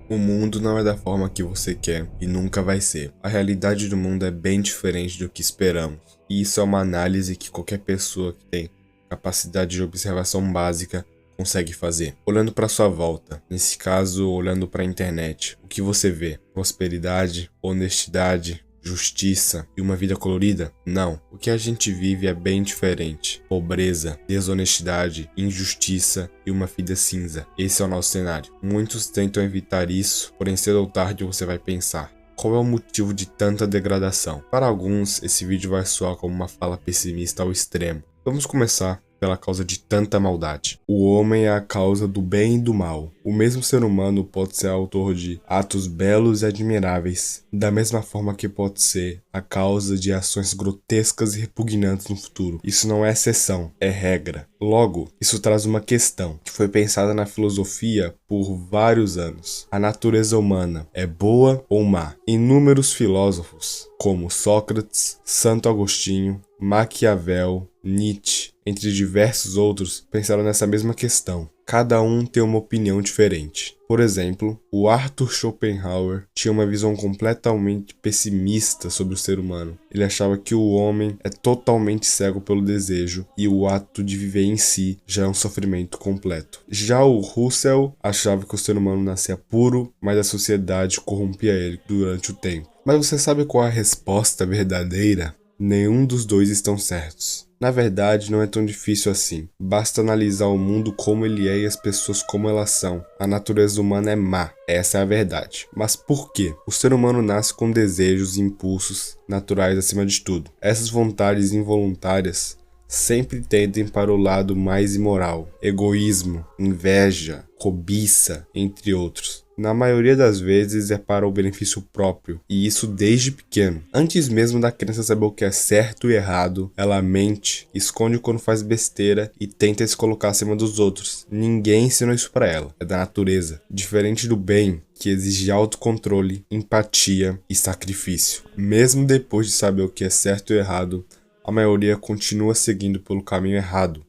O mundo não é da forma que você quer e nunca vai ser. A realidade do mundo é bem diferente do que esperamos. E isso é uma análise que qualquer pessoa que tem capacidade de observação básica consegue fazer. Olhando para sua volta, nesse caso, olhando para a internet, o que você vê? Prosperidade, honestidade, justiça e uma vida colorida? Não. O que a gente vive é bem diferente. Pobreza, desonestidade, injustiça e uma vida cinza. Esse é o nosso cenário. Muitos tentam evitar isso, porém cedo ou tarde você vai pensar: qual é o motivo de tanta degradação? Para alguns, esse vídeo vai soar como uma fala pessimista ao extremo. Vamos começar pela causa de tanta maldade. O homem é a causa do bem e do mal. O mesmo ser humano pode ser autor de atos belos e admiráveis, da mesma forma que pode ser a causa de ações grotescas e repugnantes no futuro. Isso não é exceção, é regra. Logo, isso traz uma questão que foi pensada na filosofia por vários anos. A natureza humana é boa ou má? Inúmeros filósofos, como Sócrates, Santo Agostinho, Maquiavel, Nietzsche, entre diversos outros, pensaram nessa mesma questão. Cada um tem uma opinião diferente. Por exemplo, o Arthur Schopenhauer tinha uma visão completamente pessimista sobre o ser humano. Ele achava que o homem é totalmente cego pelo desejo e o ato de viver em si já é um sofrimento completo. Já o Russell achava que o ser humano nascia puro, mas a sociedade corrompia ele durante o tempo. Mas você sabe qual é a resposta verdadeira? Nenhum dos dois estão certos. Na verdade, não é tão difícil assim. Basta analisar o mundo como ele é e as pessoas como elas são. A natureza humana é má, essa é a verdade. Mas por quê? O ser humano nasce com desejos e impulsos naturais acima de tudo. Essas vontades involuntárias sempre tendem para o lado mais imoral. Egoísmo, inveja, cobiça, entre outros. Na maioria das vezes é para o benefício próprio, e isso desde pequeno. Antes mesmo da criança saber o que é certo e errado, ela mente, esconde quando faz besteira e tenta se colocar acima dos outros. Ninguém ensinou isso para ela, é da natureza. Diferente do bem, que exige autocontrole, empatia e sacrifício. Mesmo depois de saber o que é certo e errado, a maioria continua seguindo pelo caminho errado.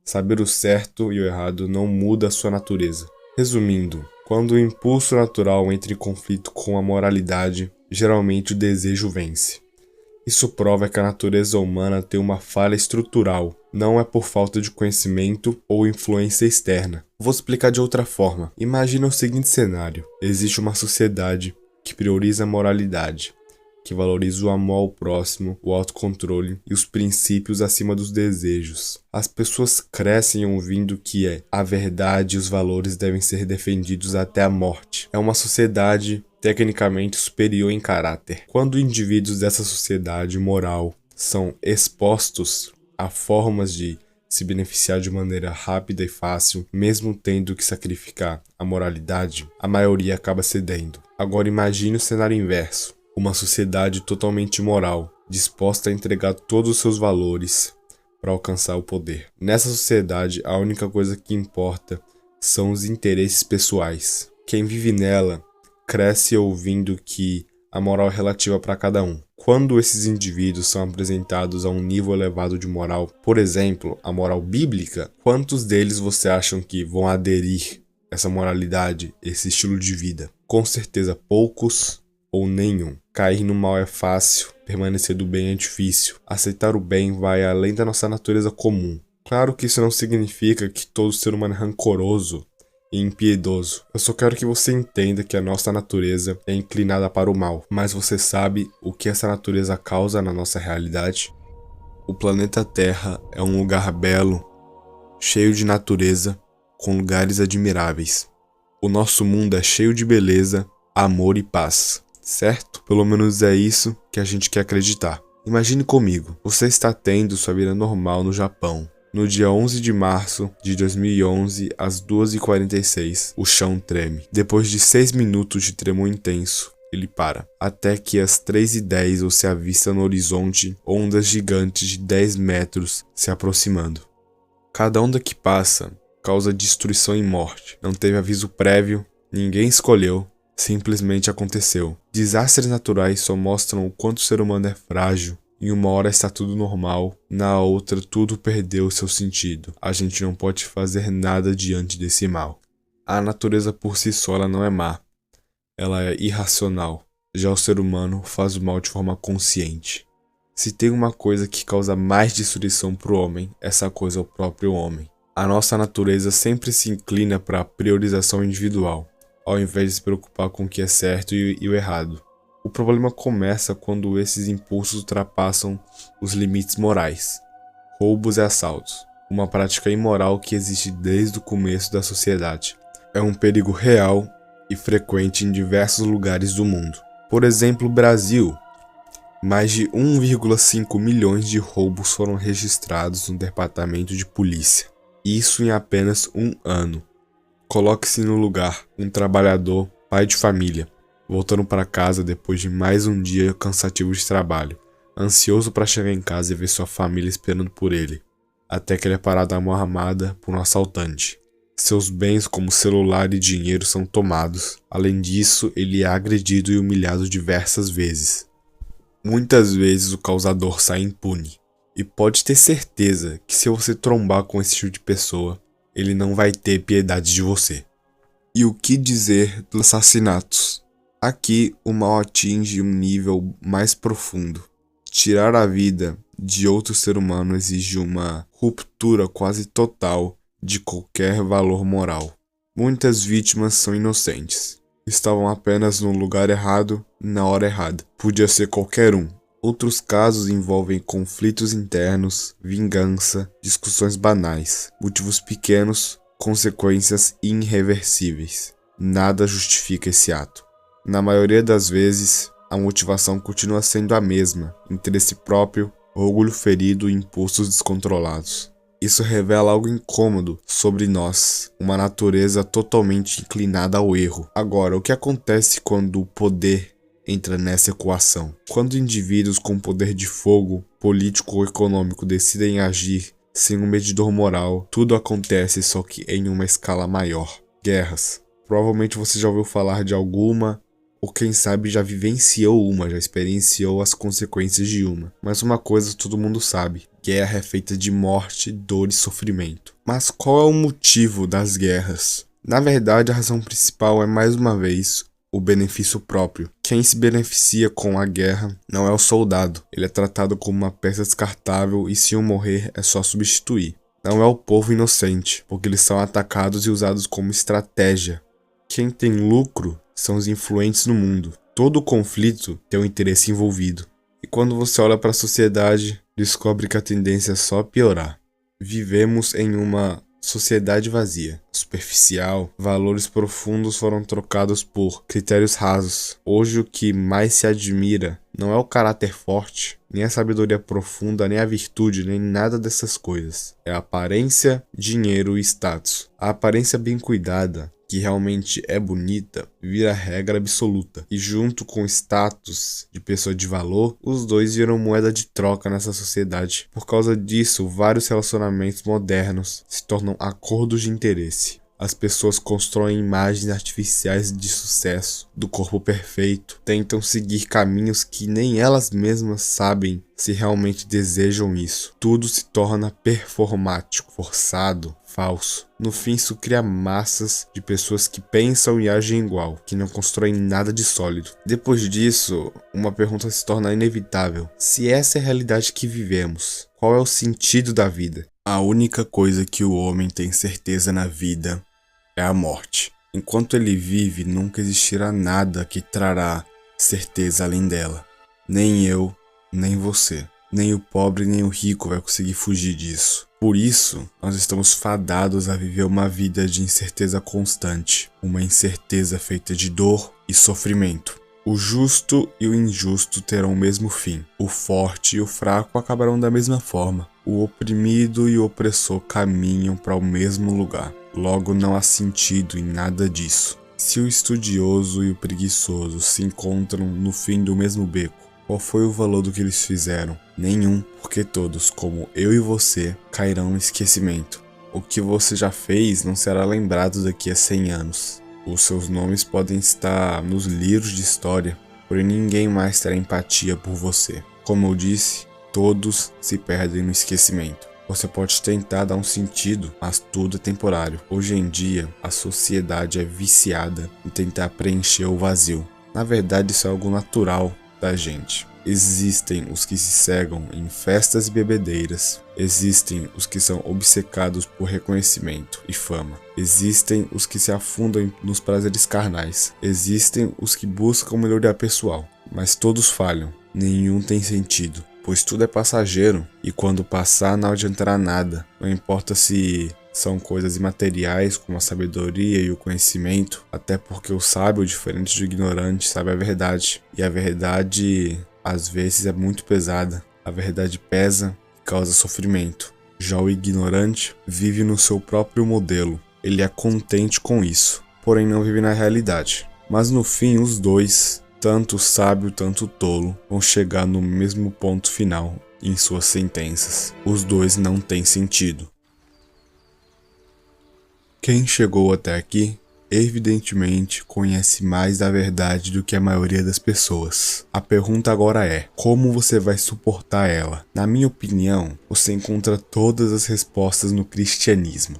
Saber o certo e o errado não muda a sua natureza. Resumindo, quando o impulso natural entra em conflito com a moralidade, geralmente o desejo vence. Isso prova que a natureza humana tem uma falha estrutural, não é por falta de conhecimento ou influência externa. Vou explicar de outra forma. Imagina o seguinte cenário: existe uma sociedade que prioriza a moralidade, que valoriza o amor ao próximo, o autocontrole e os princípios acima dos desejos. As pessoas crescem ouvindo que a verdade e os valores devem ser defendidos até a morte. É uma sociedade tecnicamente superior em caráter. Quando indivíduos dessa sociedade moral são expostos a formas de se beneficiar de maneira rápida e fácil, mesmo tendo que sacrificar a moralidade, a maioria acaba cedendo. Agora imagine o cenário inverso. Uma sociedade totalmente imoral, disposta a entregar todos os seus valores para alcançar o poder. Nessa sociedade, a única coisa que importa são os interesses pessoais. Quem vive nela cresce ouvindo que a moral é relativa para cada um. Quando esses indivíduos são apresentados a um nível elevado de moral, por exemplo, a moral bíblica, quantos deles você acham que vão aderir a essa moralidade, esse estilo de vida? Com certeza poucos ou nenhum. Cair no mal é fácil, permanecer do bem é difícil. Aceitar o bem vai além da nossa natureza comum. Claro que isso não significa que todo ser humano é rancoroso e impiedoso. Eu só quero que você entenda que a nossa natureza é inclinada para o mal. Mas você sabe o que essa natureza causa na nossa realidade? O planeta Terra é um lugar belo, cheio de natureza, com lugares admiráveis. O nosso mundo é cheio de beleza, amor e paz. Certo? Pelo menos é isso que a gente quer acreditar. Imagine comigo, você está tendo sua vida normal no Japão. No dia 11 de março de 2011, às 2h46, o chão treme. Depois de 6 minutos de tremor intenso, ele para. Até que às 3h10 você avista no horizonte ondas gigantes de 10 metros se aproximando. Cada onda que passa causa destruição e morte. Não teve aviso prévio, ninguém escolheu. Simplesmente aconteceu. Desastres naturais só mostram o quanto o ser humano é frágil. Em uma hora está tudo normal, na outra tudo perdeu seu sentido. A gente não pode fazer nada diante desse mal. A natureza por si só ela não é má. ela é irracional. Já o ser humano faz o mal de forma consciente. Se tem uma coisa que causa mais destruição para o homem, essa coisa é o próprio homem. A nossa natureza sempre se inclina para a priorização individual, ao invés de se preocupar com o que é certo e o errado. O problema começa quando esses impulsos ultrapassam os limites morais. Roubos e assaltos, uma prática imoral que existe desde o começo da sociedade. É um perigo real e frequente em diversos lugares do mundo. Por exemplo, Brasil. Mais de 1,5 milhões de roubos foram registrados no departamento de polícia. Isso em apenas um ano. Coloque-se no lugar, um trabalhador, pai de família, voltando para casa depois de mais um dia cansativo de trabalho, ansioso para chegar em casa e ver sua família esperando por ele, até que ele é parado à mão armada por um assaltante. Seus bens como celular e dinheiro são tomados. Além disso, ele é agredido e humilhado diversas vezes. Muitas vezes o causador sai impune. E pode ter certeza que se você trombar com esse tipo de pessoa, ele não vai ter piedade de você. E o que dizer dos assassinatos? Aqui o mal atinge um nível mais profundo. Tirar a vida de outro ser humano exige uma ruptura quase total de qualquer valor moral. Muitas vítimas são inocentes. Estavam apenas no lugar errado, na hora errada. Podia ser qualquer um. Outros casos envolvem conflitos internos, vingança, discussões banais, motivos pequenos, consequências irreversíveis. Nada justifica esse ato. Na maioria das vezes, a motivação continua sendo a mesma: interesse próprio, orgulho ferido e impulsos descontrolados. Isso revela algo incômodo sobre nós, uma natureza totalmente inclinada ao erro. Agora, o que acontece quando o poder entra nessa equação? Quando indivíduos com poder de fogo, político ou econômico decidem agir sem um medidor moral, tudo acontece, só que em uma escala maior. Guerras. Provavelmente você já ouviu falar de alguma, ou quem sabe já vivenciou uma, já experienciou as consequências de uma. Mas uma coisa todo mundo sabe: guerra é feita de morte, dor e sofrimento. Mas qual é o motivo das guerras? Na verdade, a razão principal é, mais uma vez, o benefício próprio. Quem se beneficia com a guerra não é o soldado. Ele é tratado como uma peça descartável e, se um morrer, é só substituir. Não é o povo inocente, porque eles são atacados e usados como estratégia. Quem tem lucro são os influentes no mundo. Todo conflito tem um interesse envolvido. E quando você olha para a sociedade, descobre que a tendência é só piorar. Vivemos em uma sociedade vazia, superficial. Valores profundos foram trocados por critérios rasos. Hoje o que mais se admira não é o caráter forte, nem a sabedoria profunda, nem a virtude, nem nada dessas coisas. É a aparência, dinheiro e status. A aparência bem cuidada, que realmente é bonita, vira regra absoluta. E junto com o status de pessoa de valor, os dois viram moeda de troca nessa sociedade. Por causa disso, vários relacionamentos modernos se tornam acordos de interesse. As pessoas constroem imagens artificiais de sucesso, do corpo perfeito, tentam seguir caminhos que nem elas mesmas sabem se realmente desejam isso. Tudo se torna performático, forçado, falso. No fim, isso cria massas de pessoas que pensam e agem igual, que não constroem nada de sólido. Depois disso, uma pergunta se torna inevitável: se essa é a realidade que vivemos, qual é o sentido da vida? A única coisa que o homem tem certeza na vida é a morte. Enquanto ele vive, nunca existirá nada que trará certeza além dela. Nem eu, nem você, nem o pobre nem o rico vai conseguir fugir disso. Por isso, nós estamos fadados a viver uma vida de incerteza constante, uma incerteza feita de dor e sofrimento. O justo e o injusto terão o mesmo fim. O forte e o fraco acabarão da mesma forma. O oprimido e o opressor caminham para o mesmo lugar. Logo, não há sentido em nada disso. Se o estudioso e o preguiçoso se encontram no fim do mesmo beco, qual foi o valor do que eles fizeram? Nenhum, porque todos, como eu e você, cairão no esquecimento. O que você já fez não será lembrado daqui a 100 anos. Os seus nomes podem estar nos livros de história, porém ninguém mais terá empatia por você. Como eu disse, todos se perdem no esquecimento. Você pode tentar dar um sentido, mas tudo é temporário. Hoje em dia, a sociedade é viciada em tentar preencher o vazio. Na verdade, isso é algo natural da gente. Existem os que se cegam em festas e bebedeiras. Existem os que são obcecados por reconhecimento e fama. Existem os que se afundam nos prazeres carnais. Existem os que buscam melhoria pessoal. Mas todos falham. Nenhum tem sentido. Pois tudo é passageiro, e quando passar não adiantará nada. Não importa se são coisas imateriais como a sabedoria e o conhecimento, até porque o sábio, diferente do ignorante, sabe a verdade. E a verdade, às vezes, é muito pesada. A verdade pesa e causa sofrimento. Já o ignorante vive no seu próprio modelo. Ele é contente com isso, porém não vive na realidade. Mas no fim, os dois, tanto o sábio, tanto o tolo, vão chegar no mesmo ponto final em suas sentenças. Os dois não têm sentido. Quem chegou até aqui, evidentemente, conhece mais da verdade do que a maioria das pessoas. A pergunta agora é, como você vai suportar ela? Na minha opinião, você encontra todas as respostas no cristianismo.